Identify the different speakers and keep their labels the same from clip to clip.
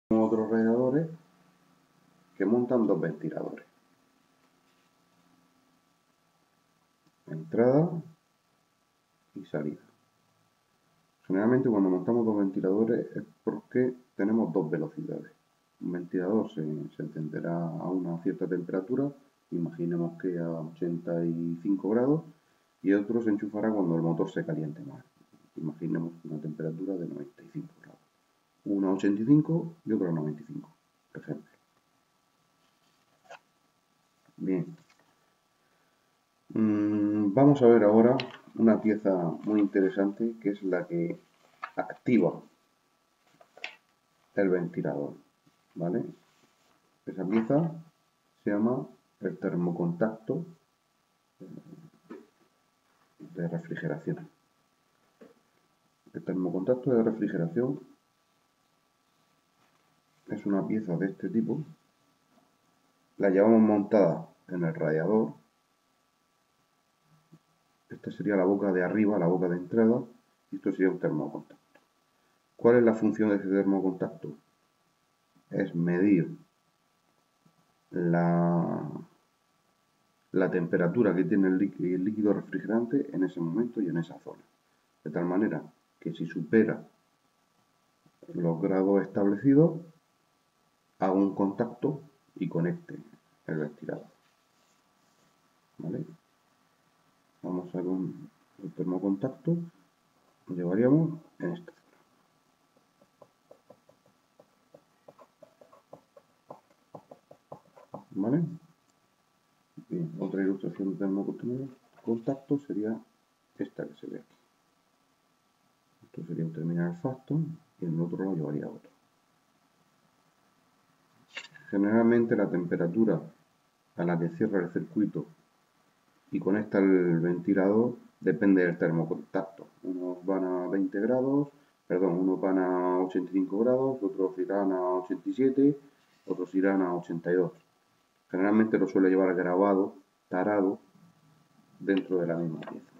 Speaker 1: otros radiadores que montan dos ventiladores. Entrada y salida. Generalmente cuando montamos dos ventiladores es porque tenemos dos velocidades. Un ventilador se encenderá a una cierta temperatura, imaginemos que a 85 grados, y otro se enchufará cuando el motor se caliente más. Imaginemos una temperatura de 95 grados. Uno a 85 y otro a 95, por ejemplo. Bien. Vamos a ver ahora una pieza muy interesante que es la que activa el ventilador, ¿vale? Esa pieza se llama el termocontacto de refrigeración. El termocontacto de refrigeración es una pieza de este tipo. La llevamos montada en el radiador. Esta sería la boca de arriba, la boca de entrada, y esto sería un termocontacto. ¿Cuál es la función de este termocontacto? Es medir la temperatura que tiene el líquido refrigerante en ese momento y en esa zona. De tal manera que si supera los grados establecidos, haga un contacto y conecte el ventilador. ¿Vale? Vamos a con el termocontacto, lo llevaríamos en esta zona. ¿Vale? Bien, otra ilustración de termocontacto sería esta que se ve aquí. Esto sería un terminal Faston y en el otro lo llevaría otro. Generalmente la temperatura a la que cierra el circuito y conecta el ventilador depende del termocontacto. Unos van a 20 grados, unos van a 85 grados, otros irán a 87, otros irán a 82. Generalmente lo suele llevar grabado, tarado, dentro de la misma pieza.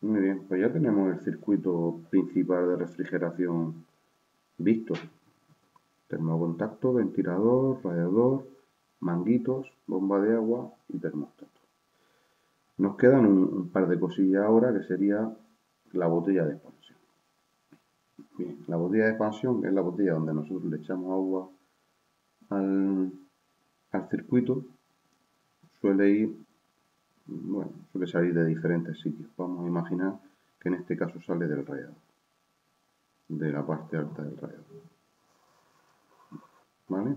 Speaker 1: Muy bien, pues ya tenemos el circuito principal de refrigeración visto. Termocontacto, ventilador, radiador, manguitos, bomba de agua y termostato. Nos quedan un par de cosillas ahora que sería la botella de expansión. Bien, la botella de expansión es la botella donde nosotros le echamos agua al circuito. Suele salir de diferentes sitios. Vamos a imaginar que en este caso sale del radiador, de la parte alta del radiador. ¿Vale?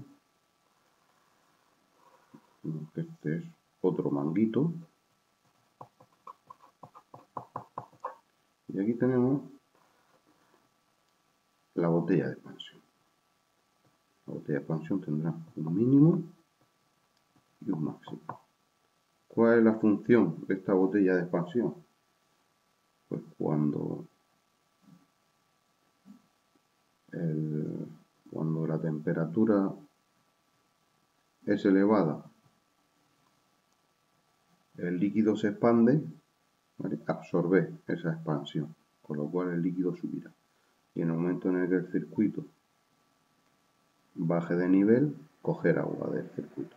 Speaker 1: Este es otro manguito. Y aquí tenemos la botella de expansión. La botella de expansión tendrá un mínimo y un máximo. ¿Cuál es la función de esta botella de expansión? Pues cuando la temperatura es elevada, el líquido se expande, ¿vale? Absorbe esa expansión, con lo cual el líquido subirá. Y en el momento en el que el circuito baje de nivel, coger agua del circuito.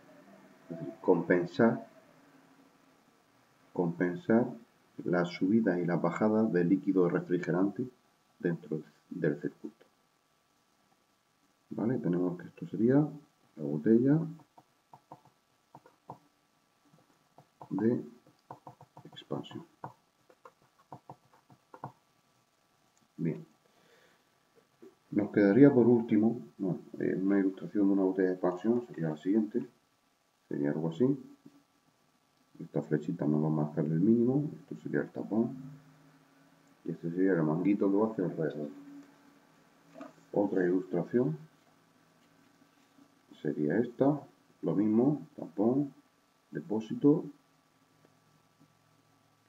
Speaker 1: Es decir, compensar la subida y la bajada del líquido refrigerante dentro del circuito. ¿Vale? Tenemos que esto sería la botella de expansión. Bien. Nos quedaría por último, una ilustración de una botella de expansión sería la siguiente. Sería algo así. Esta flechita nos va a marcar el mínimo. Esto sería el tapón. Y este sería el manguito que va hacia alrededor. Otra ilustración sería esta. Lo mismo, tapón, depósito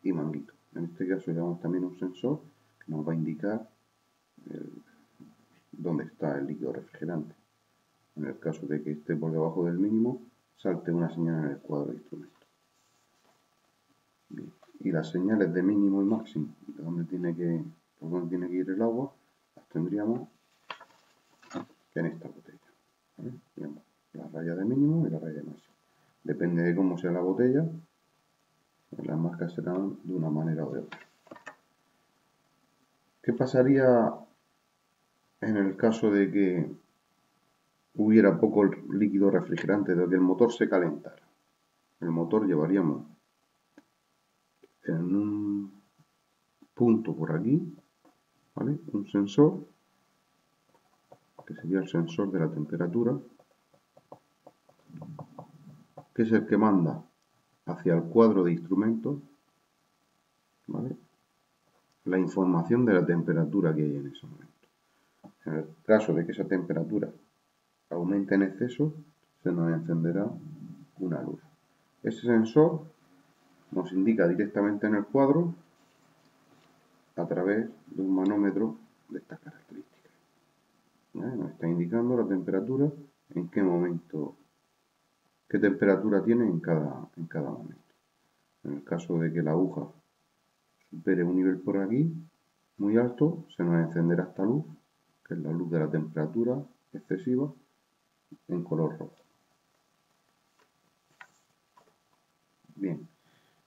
Speaker 1: y manguito. En este caso llevamos también un sensor que nos va a indicar dónde está el líquido refrigerante. En el caso de que esté por debajo del mínimo, salte una señal en el cuadro de instrumento. Bien. Y las señales de mínimo y máximo, de por dónde tiene que ir el agua, las tendríamos en esta botella. ¿Vale? Digamos, la raya de mínimo y la raya de máximo. Depende de cómo sea la botella, las marcas serán de una manera o de otra. ¿Qué pasaría en el caso de que hubiera poco líquido refrigerante, de que el motor se calentara? El motor llevaríamos en un punto por aquí, ¿vale? Un sensor, que sería el sensor de la temperatura, que es el que manda hacia el cuadro de instrumentos, ¿vale?, la información de la temperatura que hay en ese momento. En el caso de que esa temperatura aumente en exceso, se nos encenderá una luz. Ese sensor nos indica directamente en el cuadro a través de un manómetro de estas características. ¿Vale? Nos está indicando la temperatura, en qué momento, qué temperatura tiene en cada momento. En el caso de que la aguja supere un nivel por aquí muy alto, se nos encenderá esta luz, que es la luz de la temperatura excesiva, en color rojo. Bien,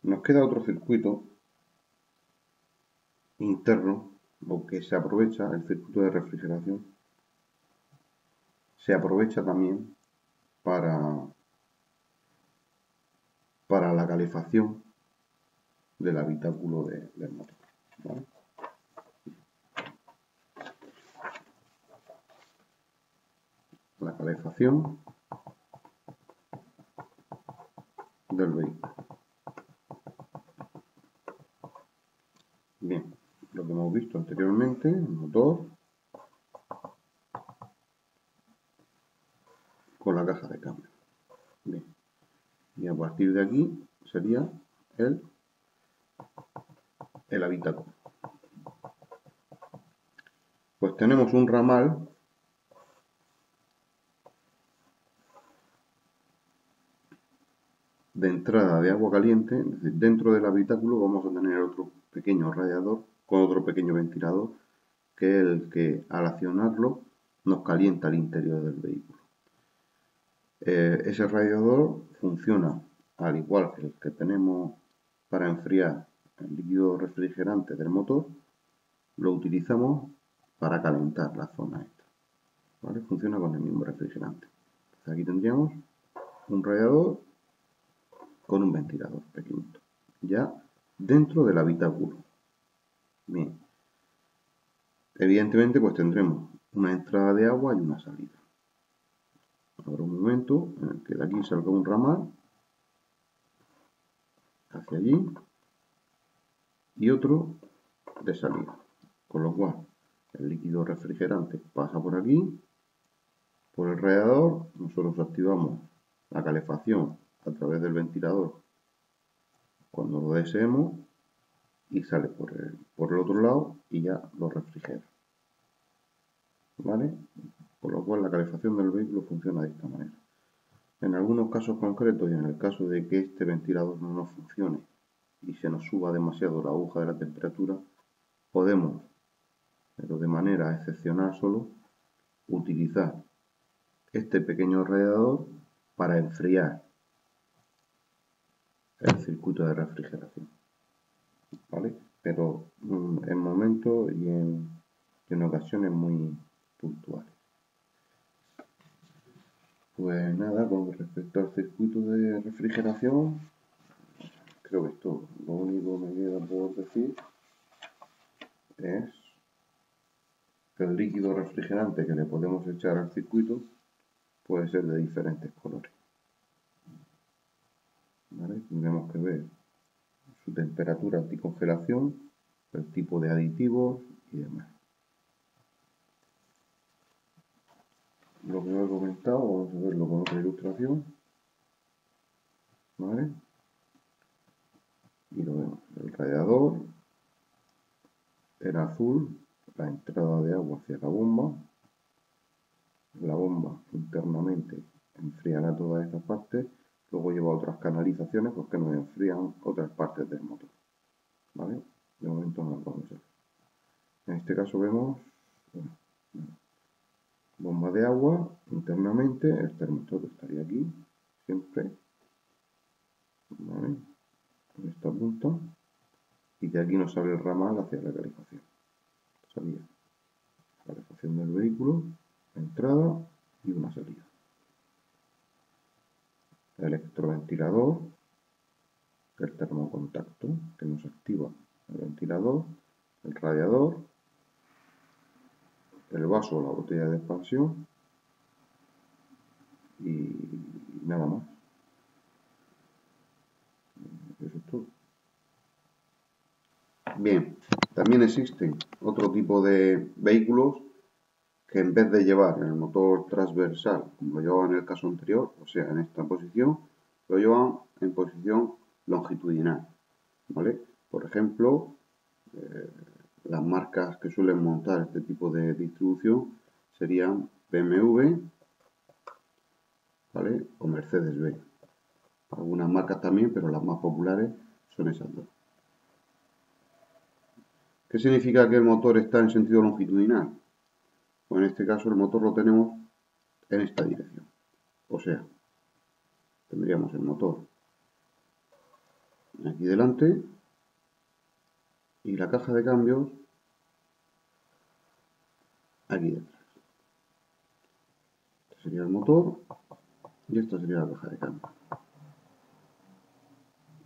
Speaker 1: nos queda otro circuito interno, o que se aprovecha, el circuito de refrigeración, se aprovecha también para la calefacción del habitáculo del motor. ¿Vale? La calefacción del vehículo. Bien, lo que hemos visto anteriormente, el motor con la caja de cambio. Bien, y a partir de aquí sería el habitáculo. Pues tenemos un ramal de entrada de agua caliente, es decir, dentro del habitáculo vamos a tener otro pequeño radiador con otro pequeño ventilador, que es el que al accionarlo nos calienta el interior del vehículo. Ese radiador funciona al igual que el que tenemos para enfriar el líquido refrigerante del motor, lo utilizamos para calentar la zona esta. ¿Vale? Funciona con el mismo refrigerante. Entonces aquí tendríamos un radiador con un ventilador pequeñito, ya dentro del habitáculo. Bien, evidentemente pues tendremos una entrada de agua y una salida. Habrá un momento en el que de aquí salga un ramal hacia allí y otro de salida, con lo cual el líquido refrigerante pasa por aquí, por el radiador, nosotros activamos la calefacción a través del ventilador cuando lo deseemos y sale por el otro lado y ya lo refrigera. ¿Vale? Por lo cual la calefacción del vehículo funciona de esta manera. En algunos casos concretos y en el caso de que este ventilador no nos funcione y se nos suba demasiado la aguja de la temperatura, podemos, pero de manera excepcional solo, utilizar este pequeño radiador para enfriar el circuito de refrigeración. ¿Vale? Pero en momentos y en ocasiones muy puntuales. Pues nada, con respecto al circuito de refrigeración, creo que es todo. Lo único que me queda por decir es que el líquido refrigerante que le podemos echar al circuito puede ser de diferentes colores. ¿Vale? Tendremos que ver su temperatura anticongelación, el tipo de aditivos y demás. Lo que os he comentado, vamos a verlo con otra ilustración. ¿Vale? Y lo vemos. El radiador en azul, la entrada de agua hacia la bomba internamente enfriará todas estas partes, luego lleva otras canalizaciones porque nos enfrían otras partes del motor. ¿Vale? De momento no las vamos a ver. En este caso vemos bomba de agua, internamente el termostato estaría aquí, siempre, ¿vale? En esta punta, y de aquí nos sale el ramal hacia la calefacción. Salida, calefacción del vehículo, entrada y una salida. Electroventilador, el termocontacto que nos activa el ventilador, el radiador, el vaso o la botella de expansión y nada más. Eso es todo. Bien, también existen otro tipo de vehículos que en vez de llevar el motor transversal, como lo llevaba en el caso anterior, o sea, en esta posición, lo llevan en posición longitudinal, ¿vale? Por ejemplo, las marcas que suelen montar este tipo de distribución serían BMW, ¿vale? O Mercedes-Benz. Algunas marcas también, pero las más populares son esas dos. ¿Qué significa que el motor está en sentido longitudinal? Pues en este caso el motor lo tenemos en esta dirección. O sea, tendríamos el motor aquí delante y la caja de cambios aquí detrás. Este sería el motor y esta sería la caja de cambios.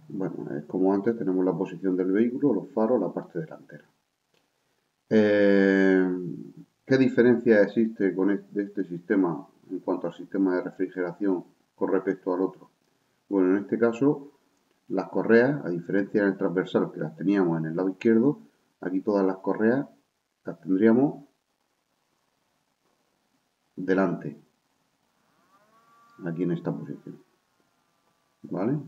Speaker 1: Bueno, es como antes, tenemos la posición del vehículo, los faros, la parte delantera. ¿Qué diferencia existe con este sistema en cuanto al sistema de refrigeración con respecto al otro? Bueno, en este caso, las correas, a diferencia del transversal que las teníamos en el lado izquierdo, aquí todas las correas las tendríamos delante, aquí en esta posición, ¿vale?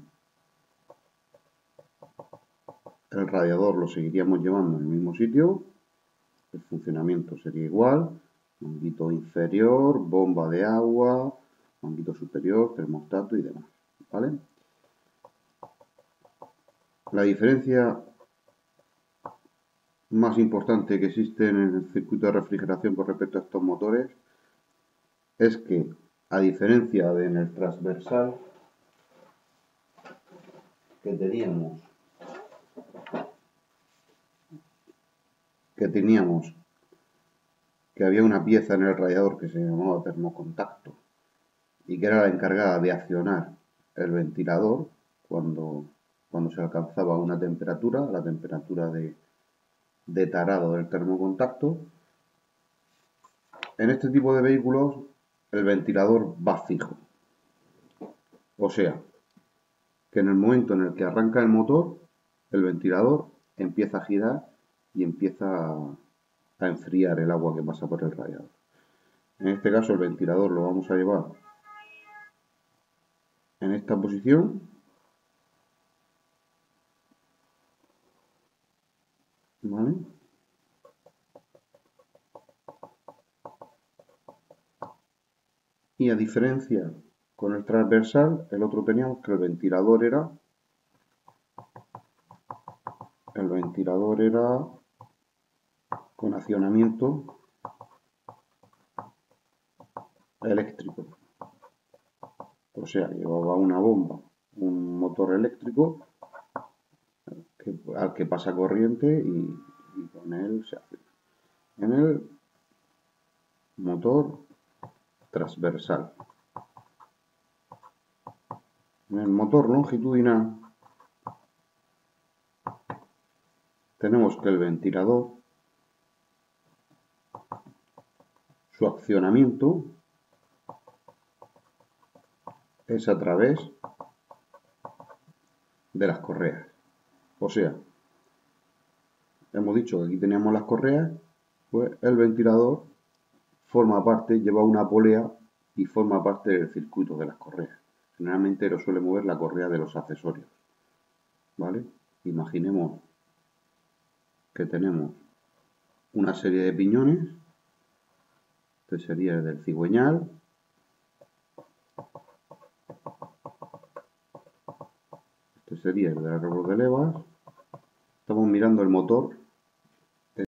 Speaker 1: El radiador lo seguiríamos llevando en el mismo sitio, el funcionamiento sería igual, manguito inferior, bomba de agua, manguito superior, termostato y demás, ¿vale? La diferencia más importante que existe en el circuito de refrigeración con respecto a estos motores es que, a diferencia de en el transversal, que teníamos que había una pieza en el radiador que se llamaba termocontacto y que era la encargada de accionar el ventilador cuando se alcanzaba una temperatura, la temperatura de tarado del termocontacto. En este tipo de vehículos el ventilador va fijo. O sea, que en el momento en el que arranca el motor, el ventilador empieza a girar y empieza a enfriar el agua que pasa por el radiador. En este caso el ventilador lo vamos a llevar en esta posición, ¿vale? Y a diferencia con el transversal, el otro teníamos que el ventilador era con accionamiento eléctrico. O sea, llevaba una bomba, un motor eléctrico al que pasa corriente y con él se hace. En el motor transversal. En el motor longitudinal tenemos que el ventilador, su accionamiento es a través de las correas. O sea, hemos dicho que aquí teníamos las correas, pues el ventilador forma parte, lleva una polea y forma parte del circuito de las correas. Generalmente lo suele mover la correa de los accesorios, ¿vale? Imaginemos que tenemos una serie de piñones, este sería el del cigüeñal, este sería el del árbol de levas. Estamos mirando el motor